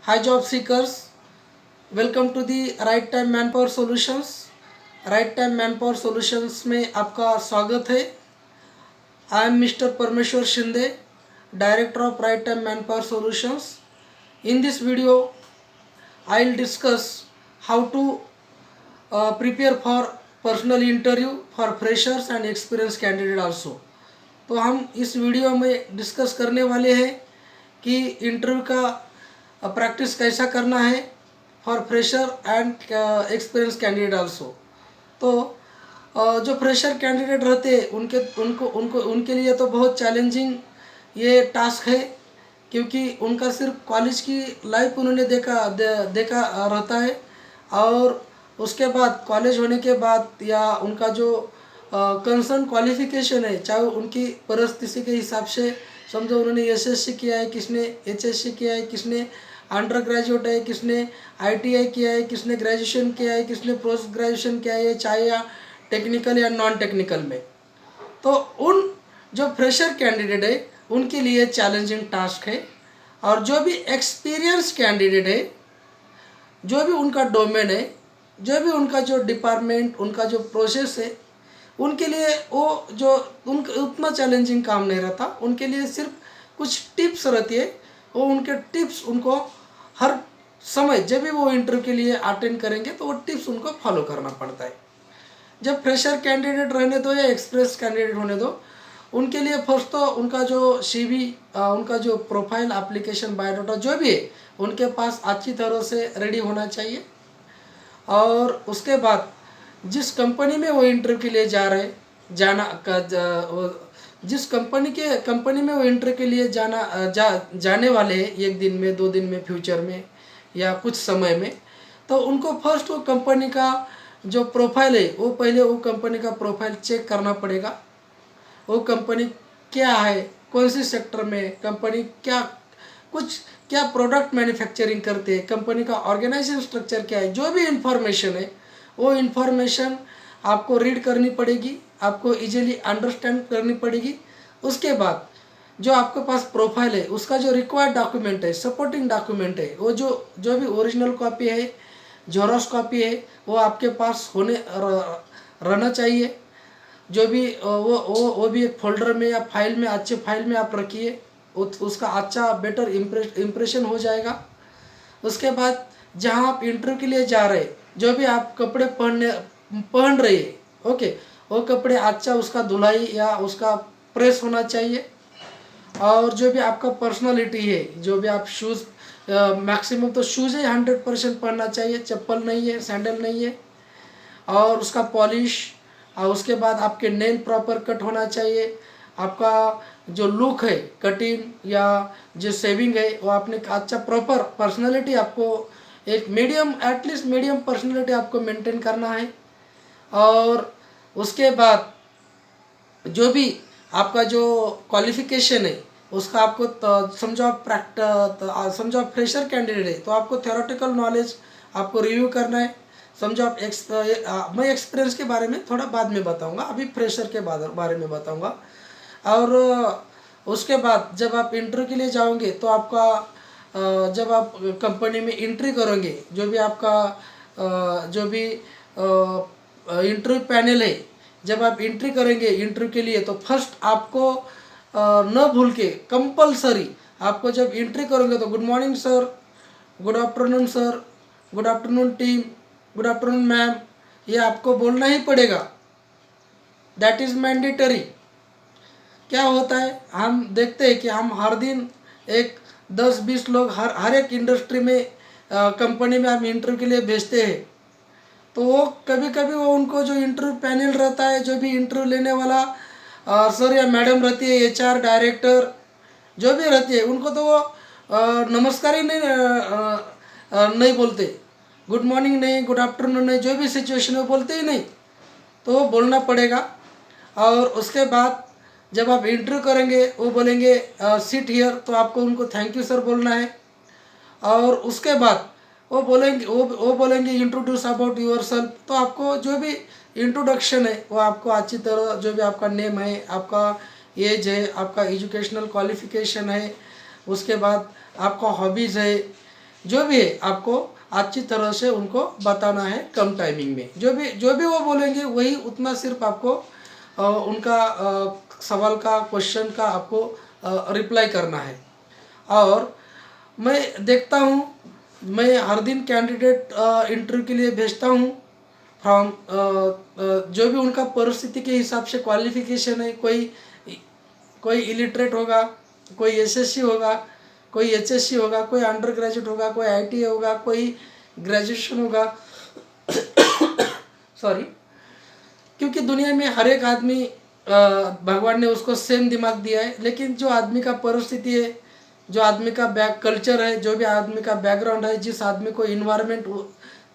Hi job seekers, welcome to the Right Time Manpower Solutions. Right Time Manpower Solutions में आपका स्वागत है. I am Mr. Parmeshwar Shinde, Director of Right Time Manpower Solutions. In this video, I will discuss how to prepare for personal interview for freshers and experienced candidate also. तो हम इस video में discuss करने वाले हैं कि interview का practice कैसा करना है for fresher and experience candidate also. तो जो फ्रेशर कैंडिडेट रहते हैं उनके लिए तो बहुत चैलेंजिंग ये टास्क है, क्योंकि उनका सिर्फ कॉलेज की लाइफ उन्होंने देखा रहता है, और उसके बाद कॉलेज होने के बाद या उनका जो कंसर्न क्वालिफिकेशन है, चाहे उनकी परिस्थिति के हिसाब से, समझो उन्होंने एसएससी किया है, किसने एचएससी किया है, किसने अंडर ग्रेजुएट है, किसने आईटीआई किया है, किसने ग्रेजुएशन किया है, किसने पोस्ट ग्रेजुएशन किया है, चाहे या टेक्निकल या नॉन टेक्निकल में. तो उन जो फ्रेशर कैंडिडेट है उनके लिए चैलेंजिंग टास्क है. और जो भी एक्सपीरियंस कैंडिडेट है, जो भी उनका डोमेन है, जो भी उनका जो डिपार्टमेंट, उनका जो प्रोसेस है, उनके लिए वो जो उतना चैलेंजिंग काम नहीं रहता. उनके लिए सिर्फ कुछ टिप्स रहती है. वो उनके टिप्स उनको हर समय जब भी वो इंटरव्यू के लिए अटेंड करेंगे तो वो टिप्स उनको फॉलो करना पड़ता है. जब फ्रेशर कैंडिडेट रहने दो या एक्सपीरियंस कैंडिडेट होने दो, उनके लिए फर्स्ट तो उनका जो सीवी, उनका जो प्रोफाइल, एप्लीकेशन, बायोडाटा जो भी है, उनके पास अच्छी तरह से रेडी होना चाहिए. और उसके बाद जिस कंपनी में वो इंटरव्यू के लिए जा रहे जिस कंपनी में वो इंटरव्यू के लिए जाने वाले हैं, एक दिन में, 2 दिन में, फ्यूचर में या कुछ समय में, तो उनको फर्स्ट वो कंपनी का जो प्रोफाइल है, वो पहले वो कंपनी का प्रोफाइल चेक करना पड़ेगा. वो कंपनी क्या है, कौन सी सेक्टर में कंपनी, क्या प्रोडक्ट मैन्युफैक्चरिंग करते हैं, कंपनी का ऑर्गेनाइजेशन स्ट्रक्चर क्या है, जो भी इंफॉर्मेशन है वो इंफॉर्मेशन आपको रीड करनी पड़ेगी, आपको इजीली अंडरस्टैंड करनी पड़ेगी. उसके बाद जो आपके पास प्रोफाइल है, उसका जो रिक्वायर्ड डॉक्यूमेंट है, सपोर्टिंग डॉक्यूमेंट है, वो जो भी ओरिजिनल कॉपी है, जेरॉक्स कॉपी है, वो आपके पास रहना चाहिए. जो भी वो भी एक फोल्डर में या फाइल में, अच्छे फाइल में आप रखिए. उसका अच्छा बेटर इम्प्रेशन हो जाएगा. उसके बाद जहाँ आप इंटरव्यू के लिए जा रहे, जो भी आप कपड़े पहन रहे हैं, ओके, वो कपड़े अच्छा उसका धुलाई या उसका प्रेस होना चाहिए. और जो भी आपका पर्सनालिटी है, जो भी आप शूज़, मैक्सिमम तो शूज़ है 100% पहनना चाहिए, चप्पल नहीं है, सैंडल नहीं है. और उसका पॉलिश, और उसके बाद आपके नेल प्रॉपर कट होना चाहिए. आपका जो लुक है, कटिंग या जो सेविंग है, वो आपने अच्छा प्रॉपर पर्सनालिटी, आपको एक मीडियम, एटलीस्ट मीडियम पर्सनालिटी आपको मेंटेन करना है. और उसके बाद जो भी आपका जो क्वालिफिकेशन है, उसका आपको समझो आप फ्रेशर कैंडिडेट है तो आपको थ्योरेटिकल नॉलेज आपको रिव्यू करना है. समझो आप मैं एक्सपीरियंस के बारे में थोड़ा बाद में बताऊंगा, अभी फ्रेशर के बारे में बताऊंगा. और उसके बाद जब आप इंटरव्यू के लिए जाओगे तो आपका जब आप कंपनी में एंट्री करोगे, जो भी आपका जो भी इंटरव्यू पैनल है, जब आप एंट्री करेंगे इंटरव्यू के लिए, तो फर्स्ट आपको न भूल के कंपलसरी आपको जब एंट्री करोगे तो good morning sir, good afternoon sir, good afternoon team, good afternoon ma'am, ये आपको बोलना ही पड़ेगा. That is mandatory. क्या होता है, हम देखते हैं कि हम हर दिन एक 10-20 लोग हर एक इंडस्ट्री में, कंपनी में हम इंटरव्यू के लिए भेजते हैं. तो वो कभी कभी वो उनको जो इंटरव्यू पैनल रहता है, जो भी इंटरव्यू लेने वाला सर या मैडम रहती है, एचआर डायरेक्टर जो भी रहती है, उनको तो वो नमस्कार ही नहीं बोलते, गुड मॉर्निंग नहीं, गुड आफ्टरनून नहीं, जो भी सिचुएशन है वो बोलते ही नहीं. तो वो बोलना पड़ेगा. और उसके बाद जब आप इंटरव्यू करेंगे, वो बोलेंगे सिट हियर, तो आपको उनको थैंक यू सर बोलना है. और उसके बाद वो बोलेंगे इंट्रोड्यूस अबाउट योर सेल्फ. तो आपको जो भी इंट्रोडक्शन है वो आपको अच्छी तरह, जो भी आपका नेम है, आपका एज है, आपका एजुकेशनल क्वालिफिकेशन है, उसके बाद आपका हॉबीज़ है, जो भी है आपको अच्छी तरह से उनको बताना है कम टाइमिंग में। जो भी वो बोलेंगे वही उतना सिर्फ आपको उनका सवाल का क्वेश्चन का आपको रिप्लाई करना है। और मैं देखता हूँ, मैं हर दिन कैंडिडेट इंटरव्यू के लिए भेजता हूँ फ्रॉम जो भी उनका परिस्थिति के हिसाब से क्वालिफिकेशन है। कोई इलिटरेट होगा, कोई एसएससी होगा, कोई एचएससी होगा, कोई अंडर ग्रेजुएट होगा, कोई आईटीआई होगा, कोई ग्रेजुएशन होगा। सॉरी, क्योंकि दुनिया में हर एक आदमी भगवान ने उसको सेम दिमाग दिया है, लेकिन जो आदमी का परिस्थिति है, जो आदमी का बैक कल्चर है, जो भी आदमी का बैकग्राउंड है, जिस आदमी को इन्वायरमेंट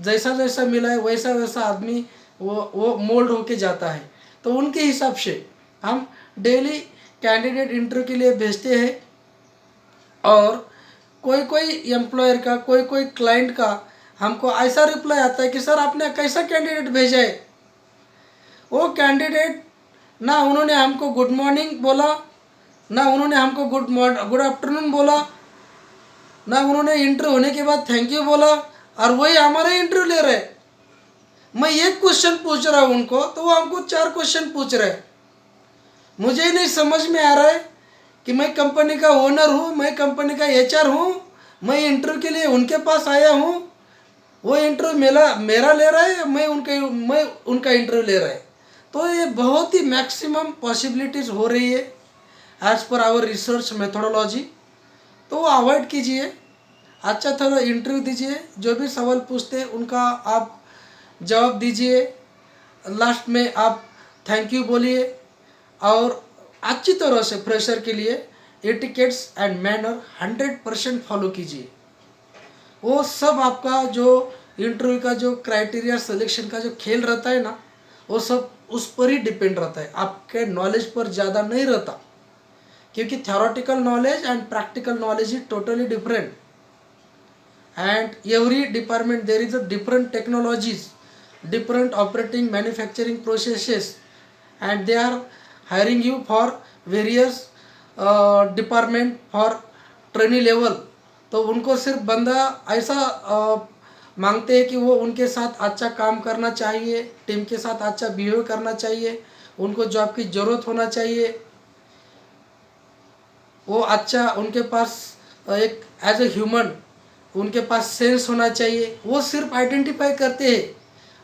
जैसा जैसा मिला है वैसा वैसा आदमी वो मोल्ड होके जाता है। तो उनके हिसाब से हम डेली कैंडिडेट इंटरव्यू के लिए भेजते हैं। और कोई कोई एम्प्लॉयर का, कोई कोई क्लाइंट का हमको ऐसा रिप्लाई आता है कि सर आपने कैसा कैंडिडेट भेजा है। वो कैंडिडेट ना उन्होंने हमको गुड मॉर्निंग बोला, ना उन्होंने हमको गुड आफ्टरनून बोला, ना उन्होंने इंटरव्यू होने के बाद थैंक यू बोला, और वही हमारा इंटरव्यू ले रहे। मैं एक क्वेश्चन पूछ रहा हूँ उनको तो वो हमको 4 क्वेश्चन पूछ रहे। मुझे ही नहीं समझ में आ रहा है कि मैं कंपनी का ओनर हूँ, मैं कंपनी का एचआर हूँ, मैं इंटरव्यू के लिए उनके पास आया हूँ, वो इंटरव्यू मेरा ले रहा है, मैं उनका इंटरव्यू ले रहा है। तो ये बहुत ही मैक्सिमम पॉसिबिलिटीज़ हो रही है as per hour research methodology. तो वो अवॉइड कीजिए, अच्छा थोड़ा इंटरव्यू दीजिए, जो भी सवाल पूछते हैं उनका आप जवाब दीजिए, लास्ट में आप थैंक यू बोलिए, और अच्छी तरह से फ्रेशर के लिए एटिकेट्स एंड मैनर 100% फॉलो कीजिए। वो सब आपका जो इंटरव्यू का जो क्राइटेरिया सिलेक्शन का जो खेल रहता है ना, वो सब उस पर ही डिपेंड रहता है, आपके नॉलेज पर ज़्यादा नहीं रहता। क्योंकि theoretical knowledge and practical knowledge is totally different, and every department there is a different technologies, different operating manufacturing processes, and they are hiring you for various department for trainee level। तो उनको सिर्फ बंदा ऐसा मांगते हैं कि वो उनके साथ अच्छा काम करना चाहिए, टीम के साथ अच्छा बिहेव करना चाहिए, उनको जॉब की ज़रूरत होना चाहिए, वो अच्छा उनके पास एक एज ए ह्यूमन उनके पास सेंस होना चाहिए। वो सिर्फ आइडेंटिफाई करते हैं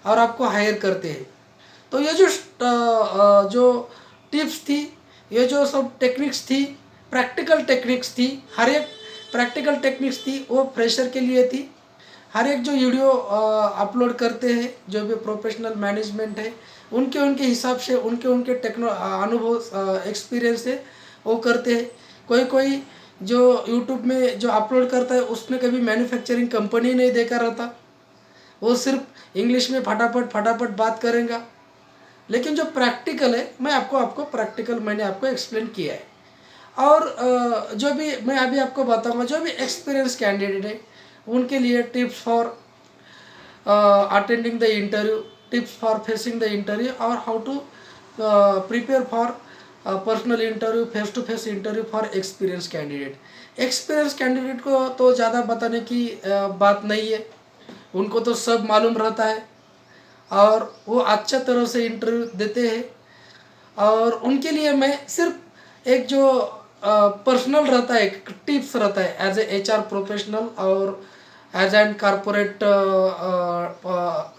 और आपको हायर करते हैं। तो ये जो टिप्स थी, ये जो सब टेक्निक्स थी, प्रैक्टिकल टेक्निक्स थी, हर एक प्रैक्टिकल टेक्निक्स थी वो फ्रेशर के लिए थी। हर एक जो वीडियो अपलोड करते हैं, जो भी प्रोफेशनल मैनेजमेंट है, उनके हिसाब से उनके अनुभव एक्सपीरियंस है वो करते हैं। कोई जो यूट्यूब में जो अपलोड करता है उसने कभी मैन्युफैक्चरिंग कंपनी नहीं देखा रहता, वो सिर्फ इंग्लिश में फटाफट बात करेगा। लेकिन जो प्रैक्टिकल है, मैं आपको प्रैक्टिकल मैंने आपको एक्सप्लेन किया है। और जो भी मैं अभी आपको बताऊंगा, जो भी एक्सपीरियंस कैंडिडेट है उनके लिए tips for attending the interview, tips for facing the interview, और how to prepare for personal interview, face to face interview for experience candidate. Experience candidate को तो ज़्यादा बताने की बात नहीं है, उनको तो सब मालूम रहता है और वो अच्छा तरह से इंटरव्यू देते हैं। और उनके लिए मैं सिर्फ एक जो पर्सनल रहता है, एक टिप्स रहता है एज ए एचआर प्रोफेशनल और एज एन कारपोरेट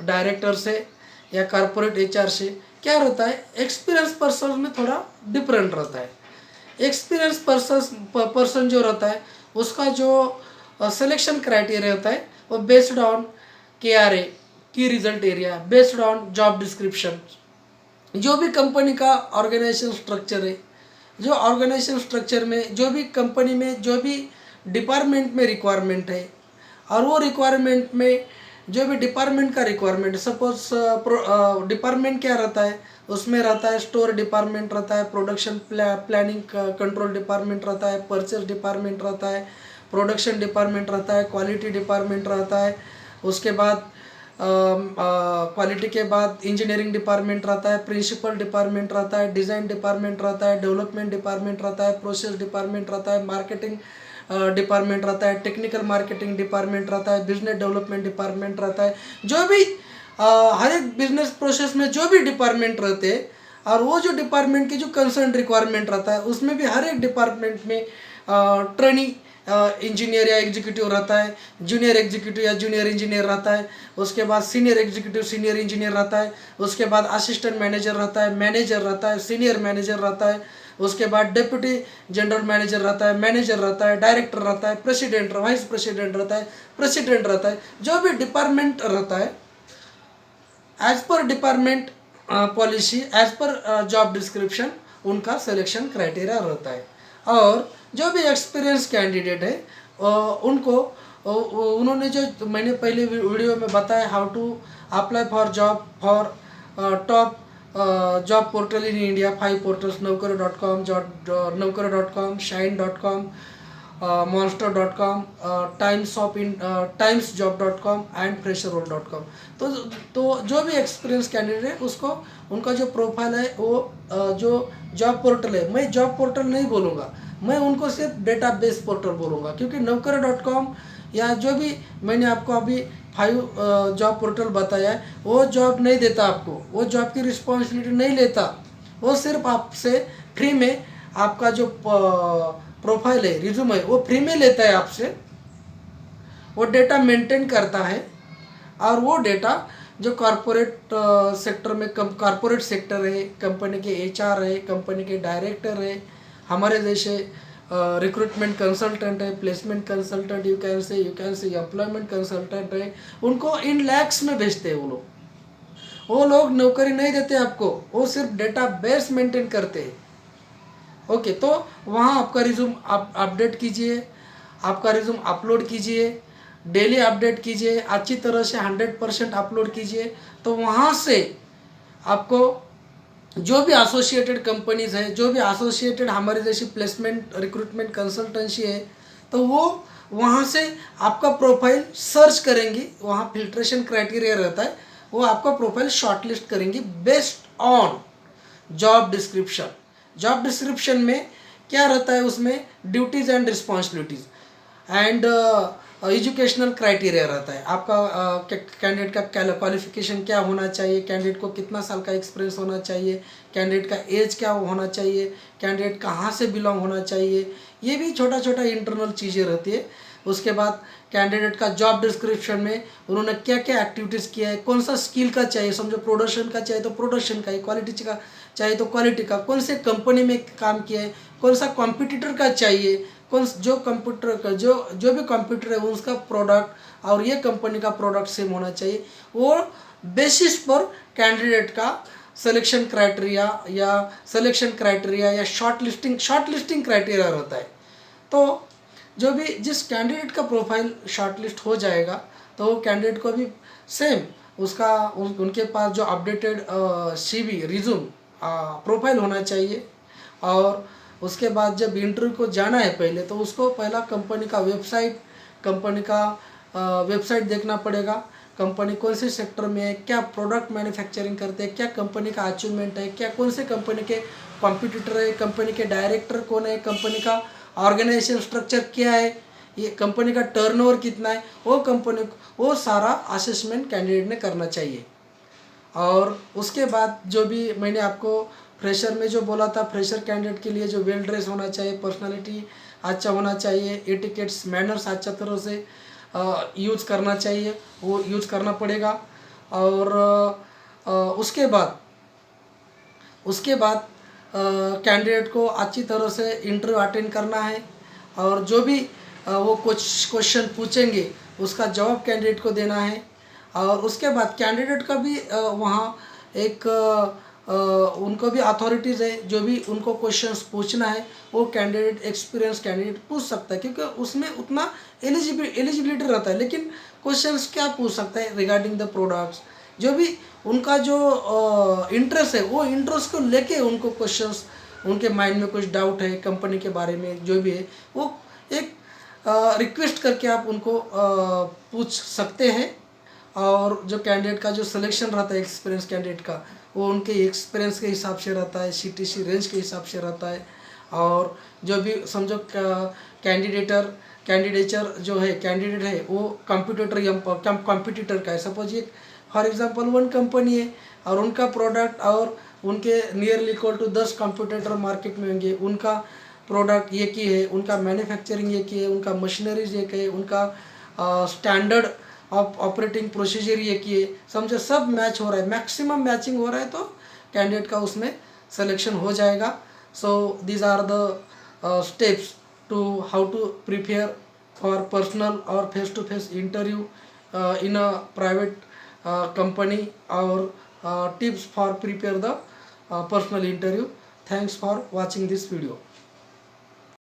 डायरेक्टर से या कारपोरेट एचआर से क्या रहता है, एक्सपीरियंस पर्सन में थोड़ा डिफरेंट रहता है। एक्सपीरियंस पर्सन जो रहता है उसका जो सिलेक्शन क्राइटेरिया रहता है वो बेस्ड ऑन KRA, की result area, based on job description. जो भी कंपनी का ऑर्गेनाइजेशन स्ट्रक्चर है, जो ऑर्गेनाइजेशन स्ट्रक्चर में जो भी कंपनी में जो भी डिपार्टमेंट में रिक्वायरमेंट है, और वो रिक्वायरमेंट में जो भी डिपार्टमेंट का रिक्वायरमेंट, सपोज डिपार्टमेंट क्या रहता है, उसमें रहता है स्टोर डिपार्टमेंट रहता है, प्रोडक्शन प्लानिंग कंट्रोल डिपार्टमेंट रहता है, परचेज डिपार्टमेंट रहता है, प्रोडक्शन डिपार्टमेंट रहता है, क्वालिटी डिपार्टमेंट रहता है, उसके बाद क्वालिटी के बाद इंजीनियरिंग डिपार्टमेंट रहता है, प्रिंसिपल डिपार्टमेंट रहता है, डिज़ाइन डिपार्टमेंट रहता है, डेवलपमेंट डिपार्टमेंट रहता है, प्रोसेस डिपार्टमेंट रहता है, मार्केटिंग डिपार्टमेंट रहता है, टेक्निकल मार्केटिंग डिपार्टमेंट रहता है, बिजनेस डेवलपमेंट डिपार्टमेंट रहता है, जो भी हर एक बिजनेस प्रोसेस में जो भी डिपार्टमेंट रहते हैं, और वो जो डिपार्टमेंट की जो कंसर्न रिक्वायरमेंट रहता है उसमें भी हर एक डिपार्टमेंट में ट्रेनी इंजीनियर या एग्जीक्यूटिव रहता है, जूनियर एग्जीक्यूटिव या जूनियर इंजीनियर रहता है, उसके बाद सीनियर एग्जीक्यूटिव सीनियर इंजीनियर रहता है, उसके बाद असिस्टेंट मैनेजर रहता है, मैनेजर रहता है, सीनियर मैनेजर रहता है, उसके बाद डिप्टी जनरल मैनेजर रहता है, मैनेजर रहता है, डायरेक्टर रहता है, प्रेसिडेंट वाइस प्रेसिडेंट रहता है, प्रेसिडेंट रहता है, जो भी डिपार्टमेंट रहता है as per department policy, as per job description उनका सिलेक्शन क्राइटेरिया रहता है। और जो भी एक्सपीरियंस कैंडिडेट है उनको उन्होंने जो मैंने पहले वीडियो में बताया how to apply for job for top job portal in India, 5 portals, naukari.com, naukari.com, shine.com, monster.com, timesjob.com and fresherrole.com। तो जो भी एक्सपीरियंस कैंडिडेट है उसको उनका जो प्रोफाइल है वो जो जॉब पोर्टल है, मैं जॉब पोर्टल नहीं बोलूँगा, मैं उनको सिर्फ डेटाबेस पोर्टल बोलूँगा, क्योंकि naukari.com या जो भी मैंने आपको अभी 5 जॉब पोर्टल बताया है वो जॉब नहीं देता आपको, वो जॉब की रिस्पॉन्सिबिलिटी नहीं लेता, वो सिर्फ आपसे फ्री में आपका जो प्रोफाइल है, रिज्यूम है, वो फ्री में लेता है आपसे, वो डेटा मेंटेन करता है। और वो डेटा जो कॉरपोरेट सेक्टर में कॉरपोरेट सेक्टर है, कंपनी के HR है, कंपनी के डायरेक्टर है, हमारे जैसे रिक्रूटमेंट कंसल्टेंट है, placement consultant, you can say employment consultant है, उनको इन लैक्स में भेजते हैं वो लोग नौकरी नहीं देते आपको, वो सिर्फ डेटा बेस मेंटेन करते हैं। ओके, तो वहाँ आपका रिज्यूम आप अपडेट कीजिए, आपका रिज्यूम अपलोड कीजिए, डेली अपडेट कीजिए, अच्छी तरह से 100% अपलोड कीजिए। तो वहाँ से आपको जो भी एसोसिएटेड कंपनीज है, जो भी एसोसिएटेड हमारे जैसी प्लेसमेंट रिक्रूटमेंट कंसल्टेंसी है, तो वो वहाँ से आपका प्रोफाइल सर्च करेंगी, वहाँ फिल्ट्रेशन क्राइटेरिया रहता है, वो आपका प्रोफाइल शॉर्टलिस्ट करेंगी based on job description. Job description में क्या रहता है, उसमें duties and responsibilities and educational criteria रहता है, आपका कैंडिडेट का क्वालिफिकेशन क्या होना चाहिए, कैंडिडेट को कितना साल का एक्सपीरियंस होना चाहिए, कैंडिडेट का एज क्या होना चाहिए, कैंडिडेट कहाँ से बिलोंग होना चाहिए, ये भी छोटा छोटा इंटरनल चीज़ें रहती है। उसके बाद कैंडिडेट का जॉब डिस्क्रिप्शन में उन्होंने क्या क्या एक्टिविटीज़ किया है, कौन सा स्किल का चाहिए, समझो प्रोडक्शन का चाहिए तो प्रोडक्शन का, क्वालिटी का चाहिए तो क्वालिटी का, कौन से कंपनी में काम किया है, कौन सा कॉम्पिटिटर का चाहिए, कौन जो कंप्यूटर का जो भी कंप्यूटर है उसका प्रोडक्ट और ये कंपनी का प्रोडक्ट सेम होना चाहिए। वो बेसिस पर कैंडिडेट का सिलेक्शन क्राइटेरिया या शॉर्टलिस्टिंग क्राइटेरिया रहता है। तो जो भी जिस कैंडिडेट का प्रोफाइल शॉर्टलिस्ट हो जाएगा तो वो कैंडिडेट को भी सेम उसका उनके पास जो अपडेटेड CV रिज्यूम प्रोफाइल होना चाहिए। और उसके बाद जब इंटरव्यू को जाना है पहले, तो उसको पहला कंपनी का वेबसाइट देखना पड़ेगा, कंपनी कौन से सेक्टर में है, क्या प्रोडक्ट मैन्युफैक्चरिंग करते हैं, क्या कंपनी का अचीवमेंट है, क्या कौन से कंपनी के कॉम्पिटिटर है, कंपनी के डायरेक्टर कौन है, कंपनी का ऑर्गेनाइजेशन स्ट्रक्चर क्या है, ये कंपनी का टर्नओवर कितना है, वो सारा असेसमेंट कैंडिडेट ने करना चाहिए। और उसके बाद जो भी मैंने आपको फ्रेशर में जो बोला था, फ्रेशर कैंडिडेट के लिए जो वेल ड्रेस होना चाहिए, पर्सनालिटी अच्छा होना चाहिए, एटिकेट्स मैनर्स अच्छा तरह से यूज़ करना चाहिए, वो यूज़ करना पड़ेगा। और उसके बाद कैंडिडेट को अच्छी तरह से इंटरव्यू अटेंड करना है, और जो भी वो कुछ क्वेश्चन पूछेंगे उसका जवाब कैंडिडेट को देना है। और उसके बाद कैंडिडेट का भी वहाँ एक उनको भी अथॉरिटीज़ है, जो भी उनको क्वेश्चंस पूछना है वो एक्सपीरियंस कैंडिडेट पूछ सकता है, क्योंकि उसमें उतना एलिजिबिलिटी रहता है। लेकिन क्वेश्चंस क्या पूछ सकता है रिगार्डिंग द प्रोडक्ट्स, जो भी उनका जो इंटरेस्ट है, वो इंटरेस्ट को लेके उनको क्वेश्चंस, उनके माइंड में कुछ डाउट है कंपनी के बारे में जो भी है, वो एक रिक्वेस्ट करके आप उनको पूछ सकते हैं। और जो कैंडिडेट का जो सिलेक्शन रहता है एक्सपीरियंस कैंडिडेट का, वो उनके एक्सपीरियंस के हिसाब से रहता है, CTC रेंज के हिसाब से रहता है। और जो भी समझो कैंडिडेचर जो है कैंडिडेट है वो कंप्यूटर का है। सपोज ये फॉर एग्जांपल वन कंपनी है और उनका प्रोडक्ट और उनके nearly equal to 10 computer market में होंगे, उनका प्रोडक्ट एक ही है, उनका मैन्युफैक्चरिंग एक ही है, उनका मशीनरीज एक है, उनका स्टैंडर्ड ऑपरेटिंग प्रोसीजर एक ही है, समझे, सब मैच हो रहा है, मैक्सिमम मैचिंग हो रहा है तो कैंडिडेट का उसमें सिलेक्शन हो जाएगा। So these are the steps to how to prepare for personal or face-to-face interview in a private company, or tips for prepare the personal interview. Thanks for watching this video.